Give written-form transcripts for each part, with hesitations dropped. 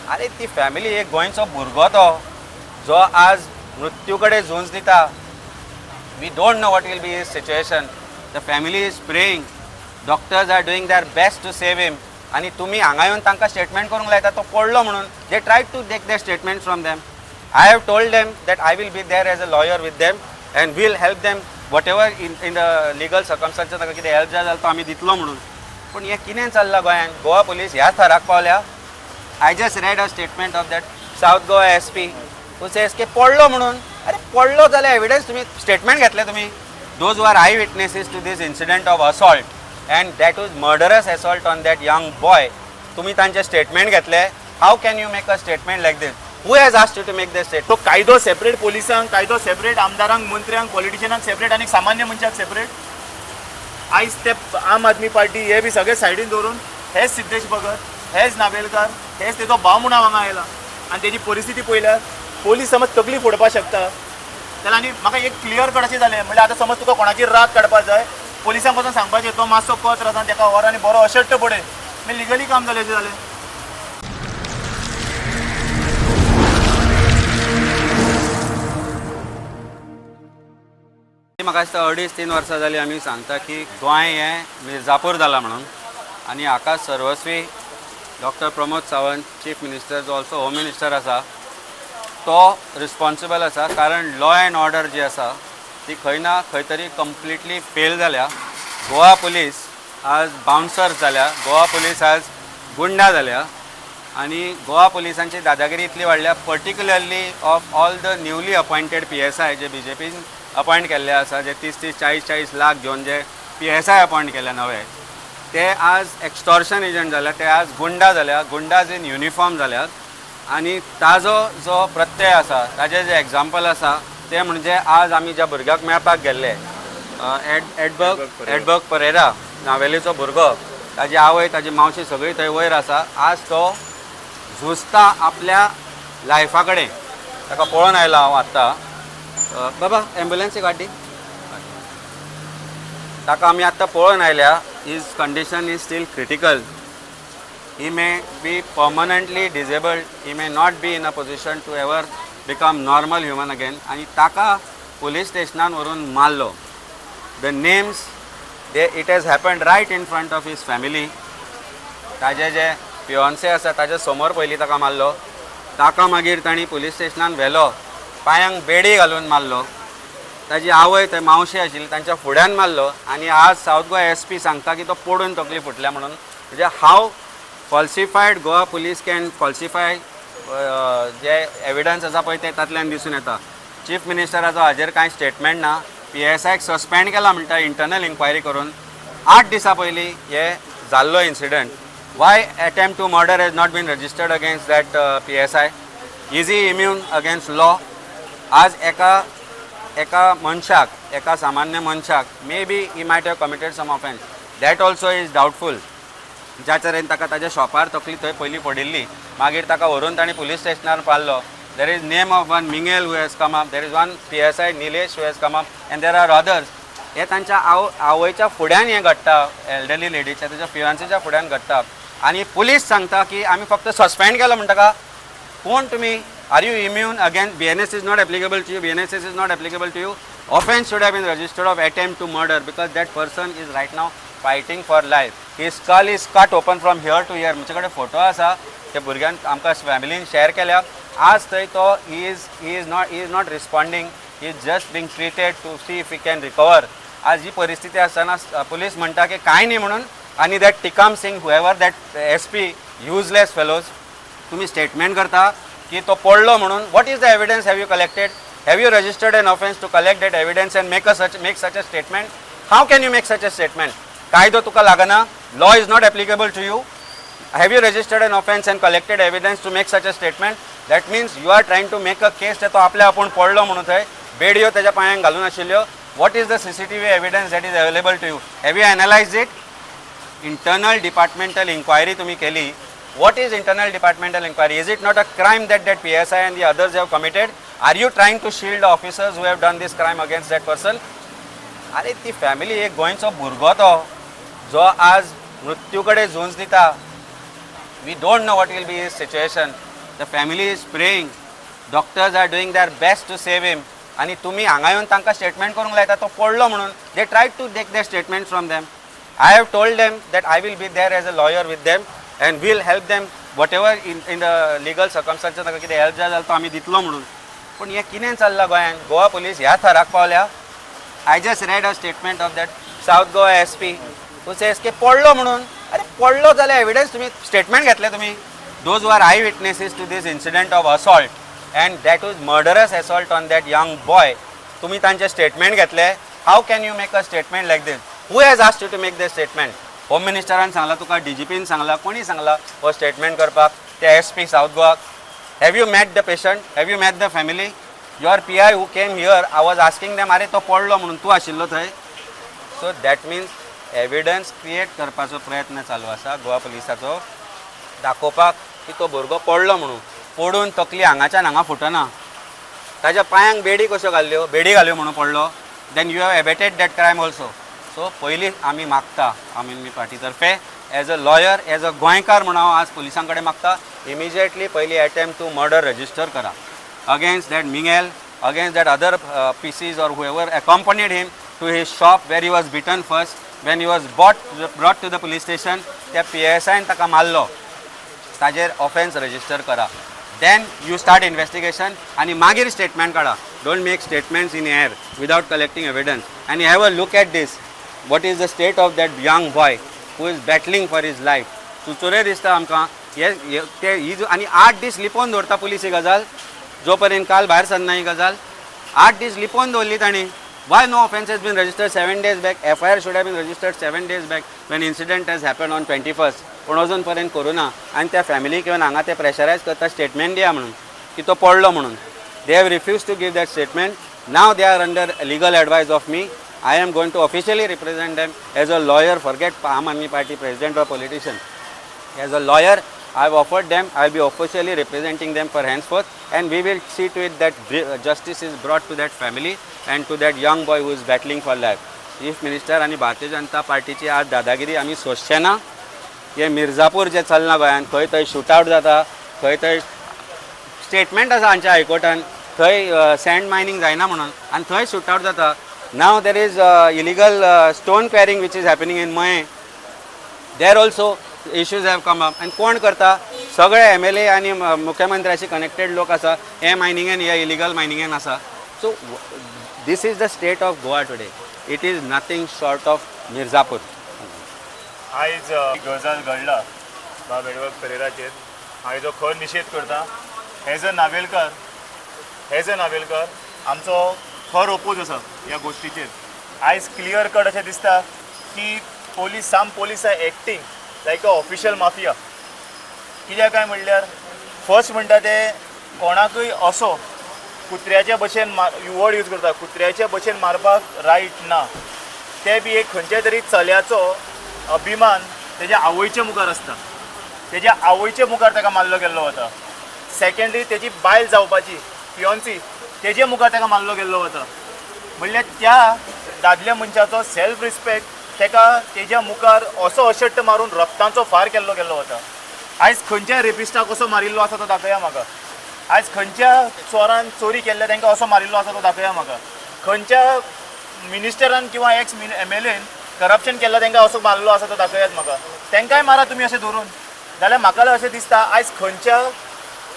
अरे ती फॅमिली एक गोंयचो भुरगो तो जो आज मृत्यू कडेन झूज दिता. We don't know what will be his situation. The family is praying. Doctors are doing their best to save him. आणि तुम्ही हांगा येवन तांकां स्टेटमेंट करूंक लायता तो पडलो म्हणून. They try to take the statement from them. I have told them that I will be there as a lawyer with them and will help them whatever in the legal circumstances ताका कितें help जाय जाल्यार तो आमी दितलो म्हणून. पूण हें कितें चल्लां गोंयान? गोवा पुलीस ह्या थराक पावल्या. I just red a statement of that south Goa SP who says की पडलो म्हणून. अरे पडलो जाल्यार एविडन्स तुम्ही स्टेटमेंट घेतले तुम्ही. Those were eye witnesses to this incident of assault and that was murderous assault on that young boy. तुम्ही तांचे स्टेटमेंट घेतले. How can you make a statement like this? Who has asked you to make this statement? तो कायदो separate पोलिसांक, कायदो separate आमदारांक, मंत्र्यांक, पॉलिटिशियनांक separate आणि सामान्य मनशाक सेपरेट. आयज ते आम आदमी पार्टी हे बी सगळे सायडीन दवरून हेच सिद्धेश भगत, हेच नावेलकार, हेच तेजो भाव म्हणून हांगा आयला. आनी तेजी परिस्थिती पळयल्यार पोलीस समज तकली फोडपाक शकता जाल्यार. आनी म्हाका एक क्लियर कट अशें जालें म्हणजे आतां समज तुका कोणाची रात काडपाक जाय पोलिसांक वचून सांगपाचें तो मातसो पत्र आसा ताका व्हर आनी बरो अशट्ट पडय. मागीर लिगली काम जालें अशें जालें. म्हाका दिसता 2.5-3 वर्सां जालीं आमी सांगता की गोंय हें मिर्जापूर जाला म्हणून. आनी हाका सर्वस्वी doctor Pramod Sawant chief minister जो ऑल्सो होम मिनिस्टर आसा तो रिस्पॉन्सिबल आसा. कारण लॉ अँड ऑर्डर जी आसा ती खंय ना खंय तरी कंप्लिटली फेल जाल्या. गोवा पुलीस आज बाउन्सर्स जाल्या. गोवा पुलीस आज गुंडा जाल्या. आणि गोवा पुलिसांची दादागिरी इतली वाडल्या particularly of all the newly appointed PSI जे BJPन अपॉइंट केल्ले आसा, जे 30-30, 40-40 लाख घेवन जे PSI अपॉइंट केले नवे, ते आज एक्स्टॉर्शन एजंट जाल्या. ते आज गुंडा जाल्या. गुंडाज इन युनिफॉर्म जाल्यात. आणि ताजो जो प्रत्यय आसा ताजें जे एग्जाम्पल आसा ते म्हणजे आज आमी ज्या भुरग्याक मेळपाक गेल्ले एडबर्ग परेरा नावेलीचो भुरगो, ताजी आवय ताजी मावशी सगळी थंय वयर आसा. आज तो झुजता आपल्या लायफा कडेन. ताका पळोवन आयला हांव आत्तां. बाबा एम्बुलन्स गाडी ताका आमी आत्तां पळोवन आयल्या. His condition is still critical. He may be permanently disabled. He may not be in a position to ever become normal human again. आनी ताका पुलीस स्टेशनान व्हरून मारलो. The names it has happened right in front of his family. ताजे जे fiancée आसा ताजे समोर पयलीं ताका मारलो. ताका मागीर तांणी पुलीस स्टेशनान व्हेलो. पांयांक बेडी घालून मारलो. ताजी आवय थंय मावशी आशिल्ली तांच्या फुड्यान मारलो. आनी आज साऊथ गोवा SP सांगता की तो पडून तकली फुटल्या म्हणून. म्हणजे हाव फॉल्सिफायड गोवा पुलीस कॅन फॉल्सिफाय जे एविडन्स आसा पळय ते तातल्यान दिसून येता. चीफ मिनिस्टराचो हाजेर कांय स्टेटमेंट ना. PSIक सस्पेंड केला म्हणटा इंटरनल इन्क्वायरी करून. 8 दिसां पयलीं हे जाल्लो incident. Why attempt to murder has not been registered against that PSI? Is he immune against law? आज एका मनशाक, एका सामान्य मनशाक may be he might have committed some offence. That also is doubtful. ज्या तरेन ताका ताज्या शॉपार तकली थंय पयलीं पडिल्ली, मागीर ताका व्हरून ताणें पुलीस स्टेशनार पावलो. There is name of one Mingel who has come up. There is one PSI Nilesh who has come up and there are others. हे तांच्या आवयच्या फुड्यान हें घडटा. एल्डरली लेडीच्या ताच्या फियांसेच्या फुड्यान घडटा. आनी पुलीस सांगता की आमी फक्त सस्पेंड केलो म्हणटा. कोण तुमी? Are you immune against BNS is not applicable to you? BNSS is not applicable to you. Offense should have been registered of attempt to murder because that person is right now fighting for life. His skull is cut open from here to here. म्हजे कडेन photo आसा. ते भुरग्यान आमकां फॅमिलीन share केल्या. आज थंय तो he is not responding. He is just being treated to see if he can recover. आज ही परिस्थिती आसतना पुलीस म्हणटा की कांय न्ही म्हणून. आनी that Tikam Singh whoever that SP useless fellows तुम्ही स्टेटमेंट करता की तो पडलो म्हणून. What is the evidence have you collected? Have you registered an offence to collect that evidence and make such a statement? How can you make such a statement? कायदो तुका लागना. Law is not applicable to you. Have you registered an offence and collected evidence to make such a statement? That means you are trying to make a case ते तो आपल्या आपूण पडलो म्हणून थंय बेडयो त्याच्या पांयांक घालून आशिल्ल्यो. What is the CCTV evidence that is available to you? Have you analysed it? Internal departmental inquiry तुम्ही केली. What is internal departmental inquiry? Is it not a crime that PSI and the others have committed? Are you trying to shield the officers who have done this crime against that person? अरे ती family एक गोंयचो भुरगो तो जो आज मृत्यू कडेन झूज दिता. We don't know what will be his situation. The family is praying, doctors are doing their best to save him, आणि तुम्ही हांगा येवन तांकां स्टेटमेंट करूंक लायता तो पडलो म्हणून. They try to take the statement from them. I have told them that I will be there as a lawyer with them and will help them whatever in the legal circumstances ताका कितें help जाय जाल्यार तो आमी दितलो म्हणून. पूण हें कितें चल्लां गोंयान? गोवा पुलीस ह्या थराक पावल्या. I just red a statement of that south Goa SP who says की पडलो म्हणून. अरे पडलो जाल्यार एविडन्स तुम्ही स्टेटमेंट घेतले तुम्ही. Those are eye witnesses to this incident of assault and that was murderous assault on that young boy. तुम्ही तांचे स्टेटमेंट घेतले. How can you make a statement like this? Who has asked you to make the statement? Home मिनिस्टरान सांगला तुका, DGPन सांगला, कोणी सांगला हो स्टेटमेंट करपाक? ते SP South Goa. Have you met the patient? Have you met the family? Your PI who came here, I was asking them, अरे तो पडलो म्हणून तूं आशिल्लो थंय? So that means evidence create करपाचो प्रयत्न चालू आसा गोवा पुलिसाचो, दाखोवपाक की तो भुरगो पडलो म्हणून. पडून तकली हांगाच्यान हांगा फुटना, ताज्या पांयांक बेडी कश्यो घाल्ल्यो, बेडी घाल्यो म्हणून पडलो. Then you have abetted that crime also. So पयलीं आमी मागता आम आदमी पार्टी तर्फे as a lawyer, as a गोंयकार म्हणून हांव आज पुलिसां कडेन मागता, इमिजिएटली पयली अटेम्प्ट टू मर्डर रजिस्टर करा against that Mingel, against that other PCs or whoever accompanied him to his shop where he was beaten first. When he was brought to the police station, त्या PSIन ताका मारलो, ताजेर offence register करा. Then you start investigation आनी मागीर statement काडा. Don't make statements in air without collecting evidence. आनी have a look at this. What is the state of that young boy who is battling for his life. चुचुरे दिसता आमकां. ही आनी 8 दीस लिपोवन दवरता पुलीस ही गजाल, जो पर्यंत काल भायर सरना ही गजाल. 8 दीस लिपोवन दवरली तांणी. Why no offence has been registered 7 days back? FIR should have been registered 7 days back when incident has happened on 21st. पूण अजून पर्यंत करूना. आनी त्या फॅमिलीक येवन हांगा ते प्रेशरायज करता स्टेटमेंट दिया म्हणून की तो पडलो म्हणून. They have refuse to give that statement. Now they are under legal advice of me. I am going to officially represent them as a lawyer. Forget Aam Aadmi Party president or politician. As a lawyer, I have offered them. I will be officially representing them for henceforth, and we will see to it that justice is brought to that family and to that young boy who is battling for life. Chief Minister आणि भारतीय जनता पार्टीची आज दादागिरी आमी सोंसचे ना. हे मिर्झापूर जे चलना गोंयान, खंय थंय शूटआउट जाता, खंय थंय स्टेटमेंट आसा हांच्या हायकोर्टान, थंय सँड मायनिंग जायना म्हणून, आनी थंय शूटआउट जाता. Now there is illegal stone quarrying which is happening in Mahe. There also issues have come up. And कोण करता? सगळे MLA आणि मुख्यमंत्र्याशी कनेक्टेड लोक आसा. हे मायनिंगेन, हे इलिगल मायनिंगेन आसा. So this is the state of Goa today. It is nothing short of Mirzapur. आयज गजाल घडला बाब एडवर्ड पेरेराचेर. हांवें जो खर निशेध करता. एज अ नावेलकर आमचो खर ओपोज आसा ह्या गोश्टीचेर. आयज क्लियर कट अशें दिसता की police are acting like a official mafia. कित्याक काय म्हणल्यार फर्स्ट म्हणटा ते कोणाकूय असो कुत्र्याच्या भशेन वर्ड यूज करता, कुत्र्याच्या भशेन मारपाक रायट ना. ते बी एक खंयच्या तरी चल्याचो अभिमान तेज्या आवयच्या मुखार आसता. तेज्या आवयच्या मुखार ताका मारलो गेल्लो वता. सेकेंडली तेजी बायल जावपाची फियोन्सी, तेजे मुखार ताका मारलो गेल्लो वता. म्हणल्यार त्या दादल्या मनशाचो सेल्फ रिस्पेक्ट ताका तेज्या मुखार असो अशट्ट मारून रक्तांचो फार केल्लो गेल्लो वता. आयज खंयच्या रेपिस्टाक कसो मारिल्लो आसा तो दाखया म्हाका. आयज खंयच्या चोरान चोरी केल्ल्या तांकां असो मारिल्लो आसा तो दाखया म्हाका. खंयच्या मिनिस्टरान किंवा एक्स MLAन करप्शन केल्लो तांकां असो मारलो आसा तो दाखयात म्हाका. तांकांय मारा तुमी अशें धरून. जाल्यार म्हाका अशें दिसता आयज खंयच्या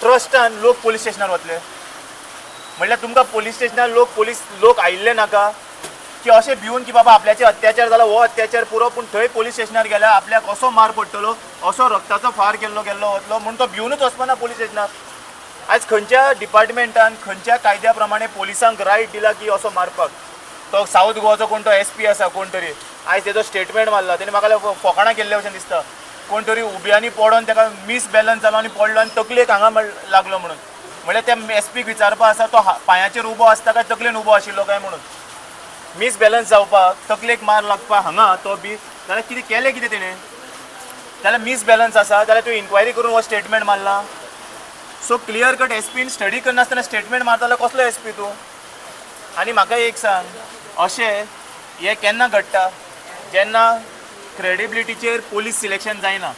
ट्रस्टान लोक पुलीस स्टेशनार वतले. म्हणल्यार तुमकां पुलीस स्टेशनार लोक आयिल्ले नाका की अशें भिवन की बाबा आपल्याचे अत्याचार जाला, हो अत्याचार पुरो, पूण थंय पुलीस स्टेशनार गेल्यार आपल्याक असो मार पडटलो, असो रक्ताचो फार केल्लो वतलो म्हणून तो भिवनूच वचपाना पुलीस स्टेशनार. आयज खंयच्या डिपार्टमेंटान खंयच्या कायद्या प्रमाणे पुलिसांक रायट दिला की असो मारपाक. तो साऊथ गोवाचो कोण तो SP आसा कोण तरी, आयज तेजो स्टेटमेंट मारला. तेणी म्हाका फकाणां केल्ले अशें दिसता. कोण तरी उब्यांनी पडोन ताका मिसबॅलन्स जालो आनी पडलो आनी तकलेक हांगा लागलो म्हणून. म्हणल्यार त्या SPक विचारपा आसा तो पांयाचेर उबो आसता काय तकलेन उबो आशिल्लो काय म्हणून. मिसबॅलन्स जावपाक, तकलेक मार लागपाक हांगा तो बी, जाल्यार कितें केलें कितें तेणें? जाल्यार मिसबॅलन्स आसा जाल्यार तूं इन्क्वायरी करून हो स्टेटमेंट मारला. सो क्लियर कट SPन स्टडी करनासतना स्टेटमेंट मारता जाल्यार कसलो SP तूं? आनी म्हाका एक सांग, अशें हें केन्ना घडटा जेन्ना क्रेडिबिलिटीचेर पुलीस सिलेक्शन जायना.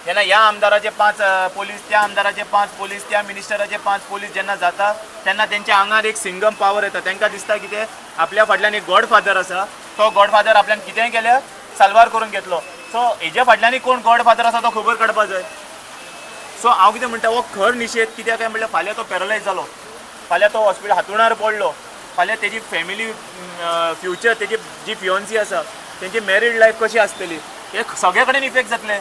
जेन्ना ह्या आमदाराचे 5 पोलीस, त्या आमदाराचे 5 पोलीस, त्या मिनिस्टराचे 5 पोलीस जेन्ना जाता तेन्ना तेंच्या आंगार एक सिंगम पावर येता. तांकां दिसता कितें आपल्या फाटल्यान एक गॉडफादर आसा, तो गॉडफादर आपल्यान कितेंय केल्यार साल्वार करून घेतलो. सो हेज्या फाटल्यान कोण गॉडफादर आसा तो खबर काडपाक जाय. सो हांव कितें म्हणटा, हो खर निशेध कित्याक काय म्हणल्यार फाल्यां तो पॅरलायज जालो, फाल्यां तो हॉस्पिटल हांतरुणार पडलो, फाल्यां तेजी फॅमिली फ्युचर, तेजी जी फियोन्सी आसा तेंची मॅरीड लायफ कशी आसतली हे सगळे कडेन इफेक्ट जातले.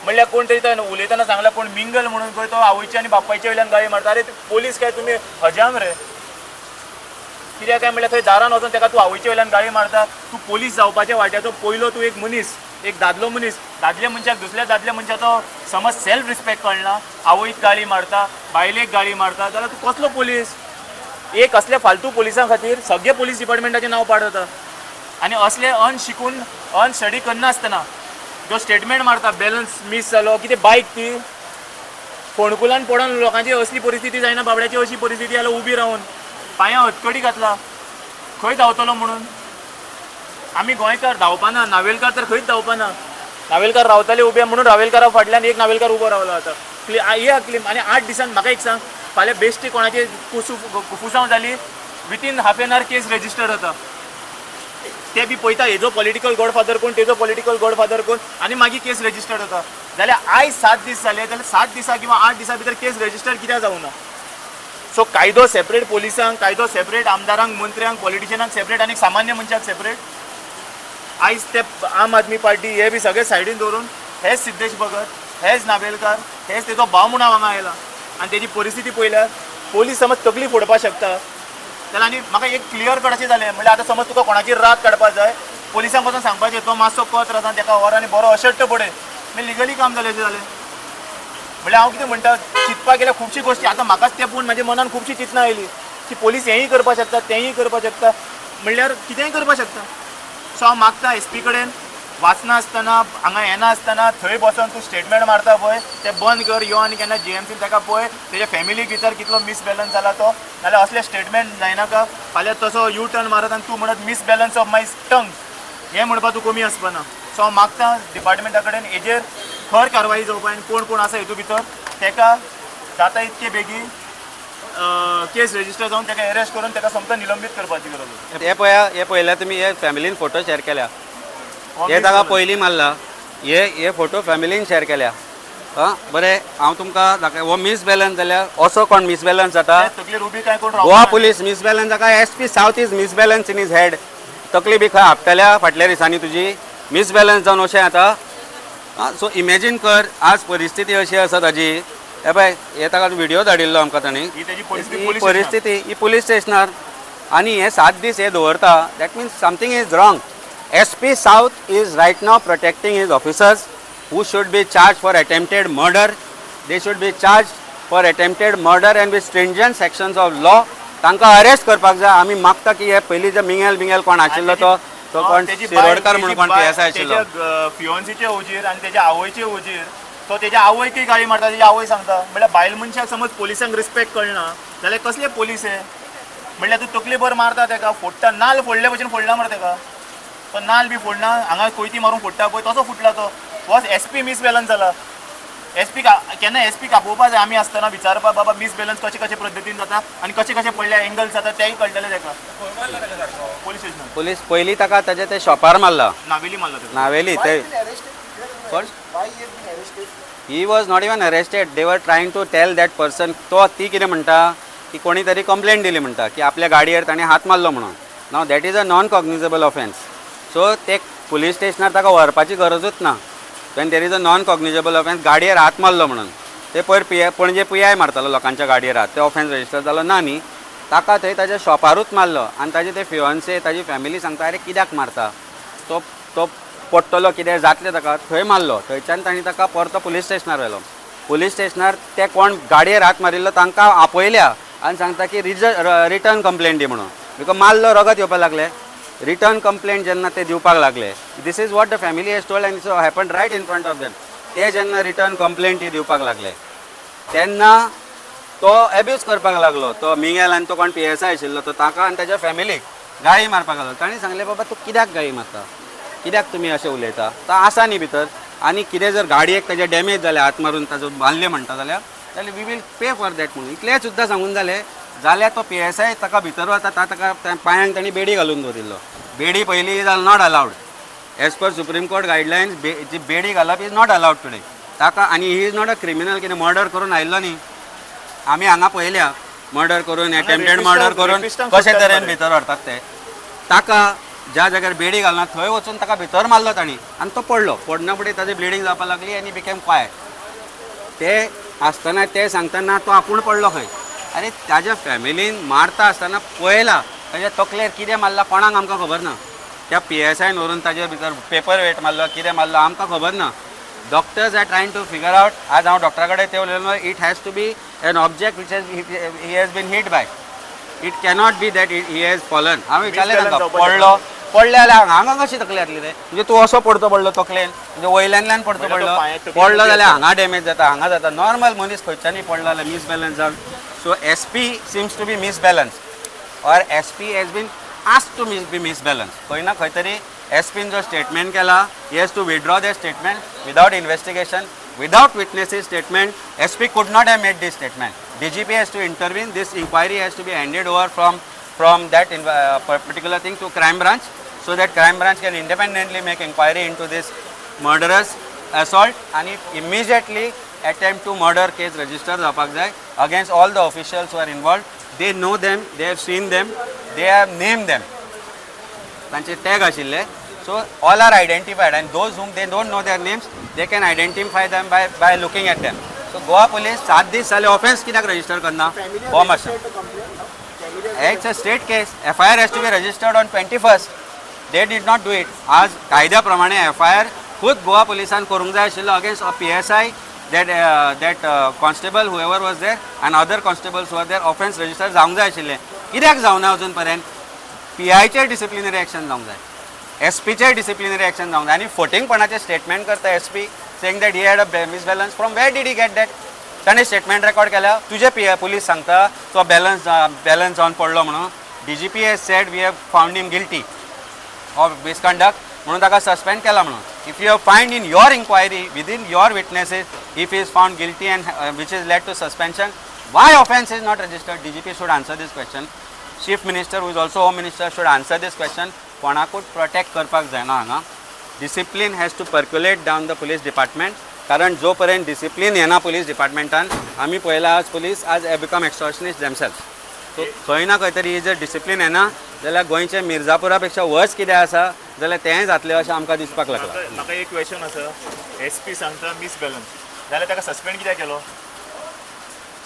म्हणल्यार कोण तरी उलयतना सांगला कोण मिंगल म्हणून खंय तो आवयच्या आनी बापायच्या वयल्यान गाळी मारता. अरे पोलीस काय तुमी हजाम रे, कित्याक काय म्हणल्यार थंय दारान वचून ताका तूं आवयच्या वयल्यान गाळी मारता. तूं पोलीस जावपाच्या वाट्याचो पयलो तूं एक मनीस, एक दादलो मनीस. दादल्या मनशाक दुसऱ्या दादल्या मनशाचो समज सेल्फ रिस्पेक्ट कळना, आवयक गाळी मारता, बायलेक गाळी मारता, जाल्यार तूं कसलो पोलीस? एक असल्या फालतू पोलिसां खातीर सगळे पोलीस डिपार्टमेंटाचें नांव पाड जाता. आनी असले अनशिकून अनस्टडी करनासतना जो स्टेटमेंट मारता बॅलन्स मिस जालो, कितें बायक ती फोंडकुलान पडोन लोकांची असली परिस्थिती जायना, बाबड्याची अशी परिस्थिती जाल्यार उबी रावन पांयां हतकडी घातला, खंय धांवतलो म्हणून. आमी गोंयकार धांवपाना, नावेलकार तर खंयच धांवपाना. नावेलकार रावताले उबे म्हणून रावेलकारा फाटल्यान एक नावेलकार उबो रावलो आतां. या क्लेम आनी 8 दिसान म्हाका एक सांग, फाल्यां बेश्टी कोणाची फुसांव जाली, within half an hour case register जाता. ते बी पळयता हेजो पॉलिटिकल गॉडफादर कोण, तेजो पॉलिटिकल गॉडफादर कोण, आनी मागीर केस रजिस्टर जाता. जाल्यार आयज 7 दीस जाले, जाल्यार 7 दिसां किंवा 8 दिसां भितर केस रजिस्टर कित्याक जावना? सो कायदो सेपरेट पोलिसांक, कायदो सेपरेट आमदारांक, मंत्र्यांक, पॉलिटिशियनांक सेपरेट आनी सामान्य मनशाक सेपरेट. आयज ते आम आदमी पार्टी हे बी सगळे सायडीन दवरून हेच सिद्धेश भगत, हेच नावेलकार, हेच तेजो भाव म्हणून हांगा आयला. आनी तेजी परिस्थिती पळयल्यार पोलीस समज तकली फोडपाक शकता जाल्यार. आनी म्हाका एक क्लियर कट अशें जालें, म्हणल्यार आतां समज तुका कोणाची रात काडपाक जाय, पोलिसांक वचून सांगपाचें तो मातसो कत राता, ताका वरांनी बरो अशट्ट पडय, मागीर लिगली काम जालें अशें जालें. म्हणल्यार हांव कितें म्हणटा, चिंतपाक गेल्यार खुबशी गोश्टी आतां म्हाकाच तें पळोवन म्हाज्या मनान खुबशी चिंतनां आयलीं की पोलीस हेंय करपाक शकता, तेंय करपाक शकता, म्हणल्यार कितेंय करपाक शकता. सो हांव मागता एसपी कडेन वाचना आसतना, हांगा येना आसतना थंय बसून तूं स्टेटमेंट मारता पळय तें बंद कर. यो आनी केन्ना जीएमसीन ताका पळय तेज्या फॅमिली भितर कितलो मिसबॅलन्स जाला तो, नाल्यार असले स्टेटमेंट जायनाका. फाल्यां तसो यू टर्न मारत आनी तूं म्हणत मिसबॅलन्स ऑफ माय टंग हें म्हणपाक तूं कमी आसपाना. सो हांव मागता डिपार्टमेंटा कडेन हेजेर खर कारवाई जावपाक, आनी कोण कोण आसा हेतू भितर ताका जाता इतके बेगीन केस रजिस्टर जावन ताका अरेस्ट करून ताका समता निलंबीत करपाची गरज. हे पळयल्यार तुमी हे फॅमिलीन फोटो शेअर केल्या, हे ताका पयलीं मारला, हे फोटो फॅमिलीन शेअर केल्या. बरें हांव तुमकां दाखय, हो मिसबॅलन्स जाल्यार असो कोण मिसबॅलन्स जाता? तकली रुबी काय कोण गोवा पुलीस मिसबॅलन्स जाका SP south is misbalance in his head. तकली बी खंय आपटल्या फाटल्या दिसांनी तुजी मिसबॅलन्स जावन अशें जाता. सो इमॅजीन कर आज परिस्थिती अशी आसा ताजी. हे पळय हे ताका व्हिडिओ धाडिल्लो आमकां तांणी, ही परिस्थिती ही पुलीस स्टेशनार, आनी हे 7 दीस हे दवरता. That means something is wrong. SP South is right now protecting his officers who should be charged for attempted murder. They should be charged for attempted murder and with stringent sections of law. तांकां arrest करपाक जाय. आमी मागता की हे पयलीं जे मिंगेल कोण आशिल्लो तो कोण शिरोडकर म्हणून कोण PSI आशिल्लो, फियोन्सीचे उजीर आनी तेज्या आवयचे उजीर, तो तेज्या आवयकय गाळी मारता. तेजी आवय सांगता म्हणल्यार बायल मनशाक समज पोलिसांक रिस्पेक्ट कळना जाल्यार कसले पोलीस हे? म्हणल्यार तूं तकली भर मारता ताका, फोडटा, नाल फोडले भशेन फोडला मरे ताका. तो नाल बी फोडना, हांगा कोयती मारून फोडटा पळय तसो फुटला तो. हो SP मिसबॅलन्स जाला. SP केन्ना SP कापोवपा जाय आमी आसतना, विचारपा बाबा मिसबॅलन्स कशे कशे पद्दतीन जाता आनी कशे कशे पडल्या एंगल्स जाता तेंय कळटलें ताका. पोलीस स्टेशनार पुलीस पयलीं ताका ताजे ते शॉपार मारला, नावेली मारला ताका. नावेली ते. He was not even arrested. They were trying to tell that person, ती कितें म्हणटा की कोणी तरी कंप्लेंट दिली म्हणटा की आपल्या गाडयेर ताणें हात मारलो म्हणून. Now that is a non cognizable offence. So ते पुलीस स्टेशनार ताका व्हरपाची गरजूच ना. When there is a non cognizable offence, गाडयेर हात मारलो म्हणून ते पयर पणजे PI मारतालो लोकांच्या गाडयेर हात, ते ऑफेन्स रजिस्टर जालो ना न्ही. ताका थंय ताच्या शॉपारूच मारलो आनी ताजे ते फियोन्से ताजी फॅमिली सांगता अरे कित्याक मारता, तो पडटलो कितें जातलें ताका, थंय मारलो. थंयच्यान तांणी ताका परतो पुलीस स्टेशनार व्हेलो. पुलीस स्टेशनार ते कोण गाडयेर हात मारिल्लो तांकां आपयल्या आनी सांगता की रिटर्न कंप्लेंट दी म्हणून. बिकॉज मारलो रगत येवपाक लागले. रिटर्न कंप्लेंट जेन्ना ते दिवपाक लागले, this is what the family has told and so happen right in front of them. ते जेन्ना रिटर्न कंप्लेंट दिवपाक लागले तेन्ना तो एब्यूज करपाक लागलो. तो मिंगेल आनी तो कोण PSI आशिल्लो तो ताका आनी ताच्या फॅमिलीक गाळी मारपाक लागलो. तांणी सांगलें बाबा तूं कित्याक गाळी मारता, कित्याक तुमी अशें उलयता, तो आसा न्ही भितर. आनी कितें जर गाडयेक ताजे डॅमेज जालें हात मारून ताजो बांदले म्हणटा जाल्यार we will pay for that म्हणून इतलें सुद्दां सांगून जालें जाल्यार तो PSI ताका भितर वता ताका पांयांक तांणी बेडी घालून दवरिल्लो. बेडी पयलीं is not allowed as per supreme court guidelines जी बेडी घालप इज नॉट अलावड टुडे ताका. आनी he is not a criminal कितें मर्डर करून आयिल्लो न्ही. आमी हांगा पळयल्या मर्डर करून एटेम्प्टेड मर्डर करून कशे तरेन भितर व्हरतात ते. ताका ज्या जाग्यार बेडी घालना थंय वचून ताका भितर मारलो तांणी आनी तो पडलो. पडना फुडें ताजी ब्लिडींग जावपाक लागली आनी बिकेम क्वायट. ते आसतना ते सांगतना तो आपूण पडलो खंय. आरे ताज्या फॅमिलीन मारता आसतना पळयला ताज्या तकलेर कितें मारला कोणाक आमकां खबर ना. त्या PSIन व्हरून ताजे भितर पेपर वेट मारलो कितें मारलो आमकां खबर ना. Doctors are trying to figure out. आज हांव डॉक्टरा कडेन ते उलयलो it has to be an object which he has been hit by. It cannot be that he has fallen. हांव विचारलें ताका पडलो पडले जाल्यार हांगा कशी तकली येतली रे. म्हणजे तूं असो पडतो पडलो तकलेन म्हणजे वयल्यान पडतो पडलो जाल्यार हांगा डॅमेज जाता हांगा जाता. नॉर्मल मनीस खंयच्यानी पडलो जाल्यार मिसबॅलन्स जावन. So SP seems to be misbalance or SP has been asked to be misbalanced. खंय ना खंय तरी SPन जो स्टेटमेंट केला he has to withdraw their statement without investigation, without witnesses statement. SP could not have made this statement. DGP has to intervene. This inquiry has to be handed over from that particular thing to crime branch so that crime branch can independently make inquiry into this murderous assault and immediately attempt to murder case register जावपाक जाय against all the officials who are involved. They know them, they have seen them, they have named them. तांचे tag आशिल्ले. So all are identified and those whom they don't know their names, they can identify them by looking at them. So Goa police 7 दीस जाले offense कित्याक register करना हो मातशें. It's a state case. FIR has to be registered on 21st. They did not do it. आज कायद्या प्रमाणे FIR खुद गोवा पुलिसान करूंक जाय आशिल्लो against a PSI that constable whoever was there and other constables who were there offense register जावंक जाय आशिल्लें. कित्याक जावना अजून पर्यंत. PIचेर डिसिप्लिनरी एक्शन जावंक जाय. SPचेर डिसिप्लिनरी एक्शन जावंक जाय आनी फटींगपणाचें स्टेटमेंट करता SP saying that he had a misbalance. From where did he get that? ताणें स्टेटमेंट रेकॉर्ड केल्या. तुजे पुलीस सांगता तो बॅलन्स जावन पडलो म्हणून. DGP has said we have found him guilty of misconduct म्हणून ताका सस्पेंड केला म्हणून. If you have find in your inquiry within your witnesses if he is found guilty and which has led to suspension, why offence is not registered? DGP should answer this question. Chief Minister who is also Home Minister should answer this question. कोणाकूच protect करपाक जायना हांगा. Discipline has to percolate down the police department. कारण जो पर्यंत discipline येना police डिपार्टमेंटान आमी पळयला आज पुलीस आज बिकम एक्सटॉर्शनिस्ट देमसेल्स. सो खंय ना खंय तरी जर डिसिप्लीन येना जाल्यार गोंयचे मिर्जापुरा पेक्षा वर्स कितें आसा जाल्यार तेंय जातलें अशें आमकां दिसपाक लागलां. म्हाका एक क्वेश्चन आसा. SP सांगता मिसबॅलन्स जाल्यार ताका सस्पेंड कित्याक केलो.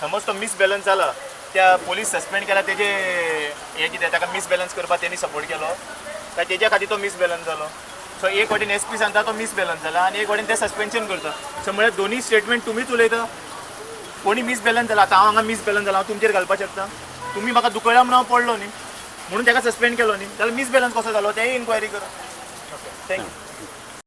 समज तो मिसबॅलन्स जाला त्या पोलीस सस्पेंड केला तेजे हे कितें ताका मिसबॅलन्स करपाक तेणी सपोर्ट केलो काय तेज्या खातीर तो मिसबॅलन्स जालो. सो एक वाटेन SP सांगता तो मिसबॅलन्स जाला आनी एक वाटेन ते सस्पेन्शन करता. सो म्हळ्यार दोनी स्टेटमेंट तुमीच उलयता. कोणी मिसबॅलन्स जाला आतां हांव हांगा मिसबॅलन्स जाला हांव तुमचेर घालपाक शकता. तुमी म्हाका दुखयला म्हणून हांव पडलो न्ही म्हणून ताका सस्पेंड केलो न्ही जाल्यार मिसबॅलन्स कसो जालो तेय इन्क्वायरी करा. थँक्यू.